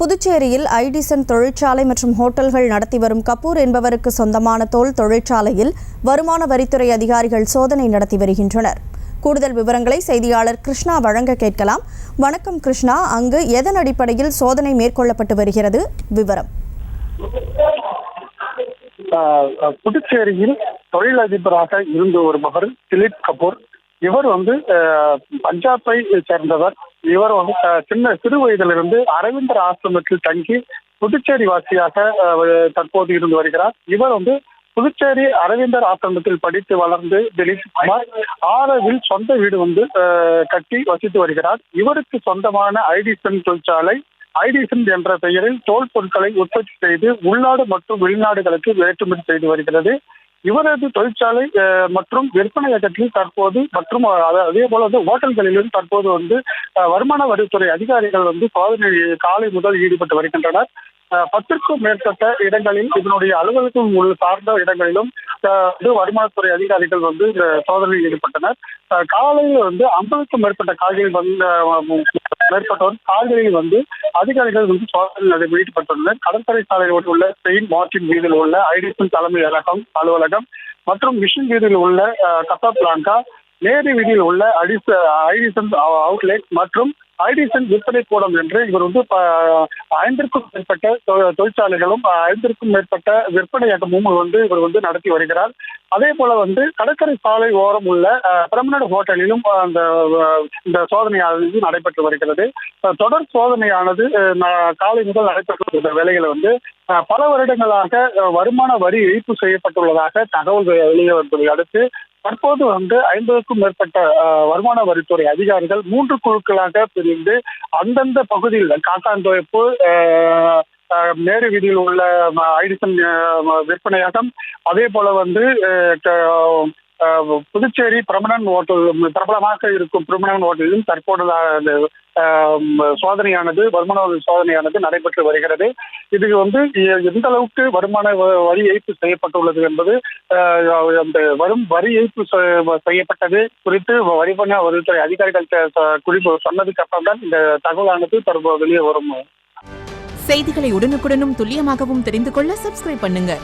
புதுச்சேரியில் ஐடிசன் தொழிற்சாலை மற்றும் ஹோட்டல்கள் நடத்தி வரும் கபூர் என்பவருக்கு சொந்தமான தோல் தொழிற்சாலையில் வருமான வரித்துறை அதிகாரிகள் சோதனை நடத்தி வருகின்றனர். கூடுதல் விவரங்களை செய்தியாளர் கிருஷ்ணா வழங்க கேட்கலாம். வணக்கம் கிருஷ்ணா, அங்கு எதன் அடிப்படையில் சோதனை மேற்கொள்ளப்பட்டு வருகிறது? விவரம். புதுச்சேரியில் தொழிலதிபராக இருந்து வருபவர் திலீப் கபூர். இவர் பஞ்சாபை சேர்ந்தவர். இவர் சிறு வயதிலிருந்து அரவிந்தர் ஆசிரமத்தில் தங்கி புதுச்சேரி வாசியாக தற்போது இருந்து வருகிறார். இவர் புதுச்சேரி அரவிந்தர் ஆசிரமத்தில் படித்து வளர்ந்து திலீப் குமார் ஆரவில் சொந்த வீடு கட்டி வசித்து வருகிறார். இவருக்கு சொந்தமான ஐடிசன் தொழிற்சாலை ஐடிசன் என்ற பெயரில் தோல் பொருட்களை உற்பத்தி செய்து உள்நாடு மற்றும் வெளிநாடுகளுக்கு ஏற்றுமதி செய்து வருகிறது. இவரது தொழிற்சாலை மற்றும் விற்பனையகத்தில் தற்போது மற்றும் அதே போல ஹோட்டல்களிலும் தற்போது வருமான வரித்துறை அதிகாரிகள் சோதனை காலை முதல் ஈடுபட்டு வருகின்றனர். 10க்கும் மேற்பட்ட இடங்களில் இதனுடைய அலுவலகம் சார்ந்த இடங்களிலும் வருமானத்துறை அதிகாரிகள் இந்த சோதனையில் ஈடுபட்டனர். காலையில் 50க்கும் மேற்பட்ட மேற்பட்டோர் கால்களில் அதிகாரிகள் சோதனை ஈடுபட்டுள்ளனர். கடற்கரை சாலையில் உள்ள செயின்ட் மார்டின் வீதியில் உள்ள ஐடிசன் தலைமை அலுவலகம் மற்றும் மிஷன் வீதியில் உள்ள கசாப்லாங்கா, நேரு வீதியில் உள்ள ஐடிசன் அவுட்லெட் மற்றும் ஐடிசன் விற்பனை கூடம் என்று இவர் 5க்கும் மேற்பட்ட தொழிற்சாலைகளும் 5க்கும் மேற்பட்ட விற்பனையகமும் இவர் நடத்தி வருகிறார். அதே போல கடற்கரை சாலை ஓரம் உள்ள பிரமனட் ஹோட்டலிலும் இந்த சோதனையானது நடைபெற்று வருகிறது. தொடர் சோதனையானது காலை முதல் நடைபெற்ற வேளையில் பல வருடங்களாக வருமான வரி ஏய்ப்பு செய்யப்பட்டுள்ளதாக தகவல் வெளியே வந்ததை அடுத்து தற்போது 50க்கும் மேற்பட்ட வருமான வரித்துறை அதிகாரிகள் 3 குழுக்களாக பிரிந்து அந்தந்த பகுதியில் காக்காந்தோப்பு, நேரு வீதியில் உள்ள ஐடிசன் விற்பனையகம், அதே போல புதுச்சேரி பிரபலமாக இருக்கும் பிரமனன் ஹோட்டலிலும் தற்போது சோதனையானது வருமான சோதனையானது நடைபெற்று வருகிறது. இது எந்த அளவுக்கு வருமான வரி ஏய்ப்பு செய்யப்பட்டுள்ளது என்பது அந்த வரி ஏய்ப்பு செய்யப்பட்டது குறித்து வருமான வரித்துறை அதிகாரிகள் குறிப்பு சொன்னதுக்கு அப்புறம் தான் இந்த தகவலானது தற்போது வெளியே வரும். செய்திகளை உடனுக்குடனும் துல்லியமாகவும் தெரிந்து கொள்ள சப்ஸ்கிரைப் பண்ணுங்க.